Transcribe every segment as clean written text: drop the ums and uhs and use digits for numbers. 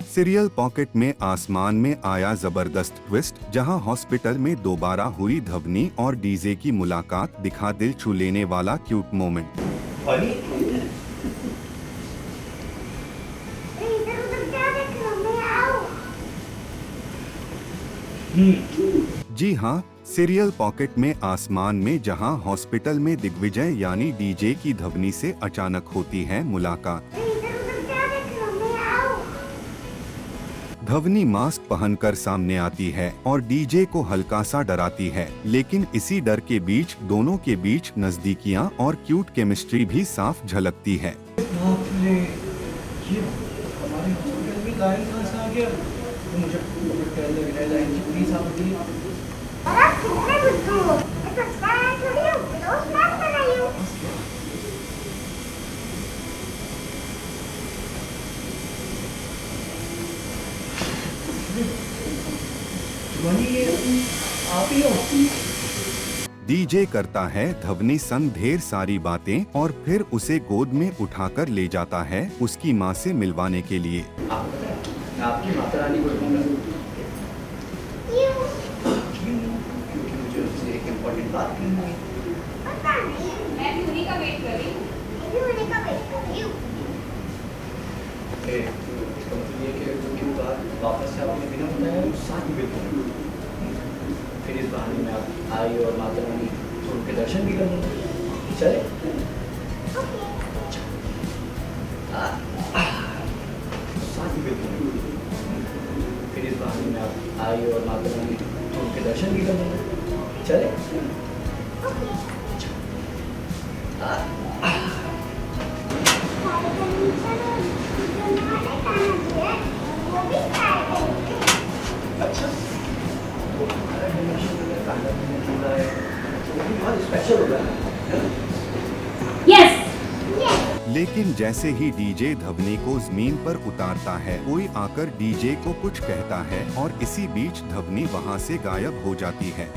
Serial pocket में आसमान में आया जबरदस्त ट्विस्ट, जहां हॉस्पिटल में दोबारा हुई धवनी और डीजे की मुलाकात, दिखा दिल छू लेने वाला क्यूट मोमेंट। जी हाँ, सीरियल पॉकेट में आसमान में जहां हॉस्पिटल में दिग्विजय यानी डीजे की धवनी से अचानक होती है मुलाकात। धवनी मास्क पहनकर सामने आती है और डीजे को हल्का सा डराती है, लेकिन इसी डर के बीच दोनों के बीच नजदीकियां और क्यूट केमिस्ट्री भी साफ झलकती है। बाप रे, ये हमारे हॉस्पिटल में लाइन कहाँ से आ गया? मुझे लग रहा है लाइन की प्लीज आप प्लीज। आप ही हो? डीजे करता है धवनी संग ढेर सारी बातें और फिर उसे गोद में उठाकर ले जाता है उसकी माँ से मिलवाने के लिए। आपकी माता रानी को क्योंकि मुझे उससे एक इम्पोर्टेंट बात करनी है। पता नहीं, मैं भी उन्हीं का वेट कर रही हूँ। मैं भी उन्हीं का वेट कर रही हूँ। इसका मतलब ये कि उनकी बात वापस से आपने बिना बताए साथ में बिल्कुल, फिर इस बहाने में आप आई और माता रानी तो उनके दर्शन भी कर लेंगे। चले साथ में बिल्कुल, फिर इस बहाने में आप आई और माता रानी तो उनके दर्शन भी कर लेंगे। चले अच्छा, तो हमारा donation जो है कांगड़ा में जुड़ा है, तो वो भी बहुत स्पेशल होगा ना? Yes. लेकिन जैसे ही डीजे धवनी को जमीन पर उतारता है, कोई आकर डीजे को कुछ कहता है और इसी बीच धवनी वहां से गायब हो जाती है।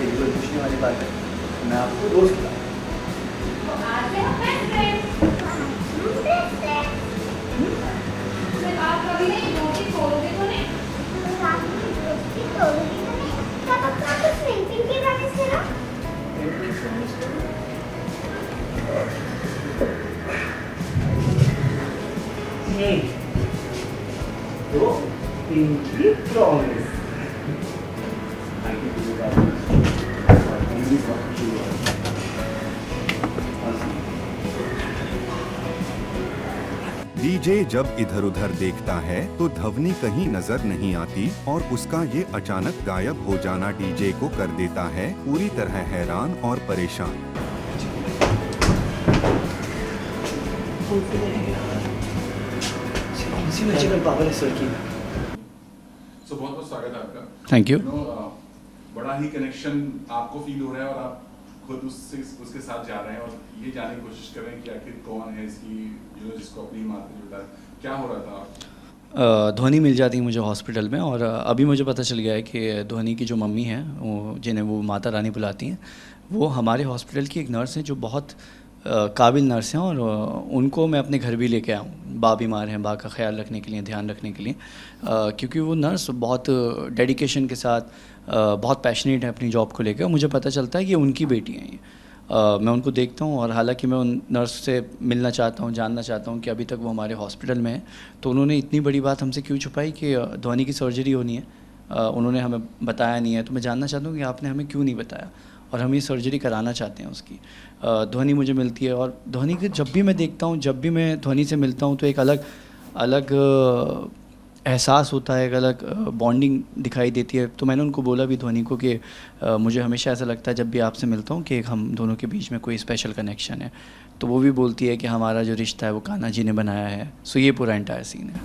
ये कोई पूछने वाली बात है, मैं आपको दोस्त बता। तो आज से हम best friends. मैं आप कभी नहीं दोस्ती तोड़ोगे तो नहीं? तो इनकी प्रॉमिस डीजे जब इधर उधर देखता है तो धवनी कहीं नजर नहीं आती और उसका ये अचानक गायब हो जाना डीजे को कर देता है पूरी तरह हैरान और परेशान। मैजिकल पावर है सर की। सो बहुत बहुत स्वागत है आपका। Thank you. बड़ा ही कनेक्शन आपको फील हो रहा है और आप खुद उसके साथ जा रहे हैं और ये जानने की कोशिश कर रहे हैं कि आखिर कौन है इसकी जिसको अपनी माँ से जुड़ा है, क्या हो रहा था? ध्वनि मिल जाती है मुझे हॉस्पिटल में और अभी मुझे पता चल गया है कि ध्वनि की जो मम्मी है जिन्हें वो माता रानी बुलाती हैं, वो हमारे हॉस्पिटल की एक नर्स हैं जो बहुत काबिल नर्स हैं और उनको मैं अपने घर भी लेके आया हूँ। बा बीमार हैं, बा का ख्याल रखने के लिए, ध्यान रखने के लिए, क्योंकि वो नर्स बहुत डेडिकेशन के साथ बहुत पैशनेट है अपनी जॉब को लेकर। मुझे पता चलता है कि उनकी बेटी हैं ये। मैं उनको देखता हूँ और हालांकि मैं उन नर्स से मिलना चाहता हूँ, जानना चाहता हूँ कि अभी तक वो हमारे हॉस्पिटल में है, तो उन्होंने इतनी बड़ी बात हमसे क्यों छुपाई कि ध्वनि की सर्जरी होनी है। उन्होंने हमें बताया नहीं है, तो मैं जानना चाहता हूँ कि आपने हमें क्यों नहीं बताया, और हम ये सर्जरी कराना चाहते हैं उसकी। ध्वनि मुझे मिलती है और ध्वनि के जब भी मैं देखता हूँ, जब भी मैं ध्वनि से मिलता हूँ, तो एक अलग एहसास होता है, एक अलग बॉन्डिंग दिखाई देती है। तो मैंने उनको बोला भी ध्वनि को कि मुझे हमेशा ऐसा लगता है जब भी आपसे मिलता हूँ कि हम दोनों के बीच में कोई स्पेशल कनेक्शन है। तो वो भी बोलती है कि हमारा जो रिश्ता है वो कान्हा जी ने बनाया है। सो ये पूरा एंटायर सीन है।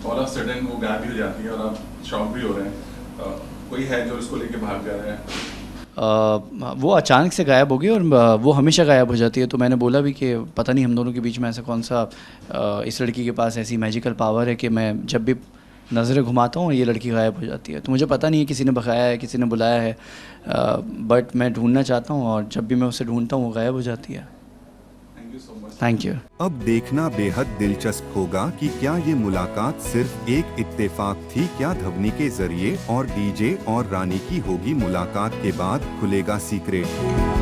ऑल ऑफ सडन वो गायब भी हो जाती है और आप शॉक भी हो रहे हैं। कोई है जो इसको लेके भाग जा रहा है? वो अचानक से गायब हो गई और वो हमेशा गायब हो जाती है। तो मैंने बोला भी कि पता नहीं हम दोनों के बीच में ऐसा कौन सा इस लड़की के पास ऐसी मैजिकल पावर है कि मैं जब भी नज़रें घुमाता हूँ और ये लड़की गायब हो जाती है। तो मुझे पता नहीं है किसी ने भगाया है, किसी ने बुलाया है, बट मैं ढूंढना चाहता हूँ और जब भी मैं उसे ढूंढता हूँ वो गायब हो जाती है। Thank you so much. Thank you. अब देखना बेहद दिलचस्प होगा कि क्या ये मुलाकात सिर्फ एक इत्तेफाक थी, क्या धवनी के जरिए और डीजे और रानी की होगी मुलाकात के बाद खुलेगा सीक्रेट।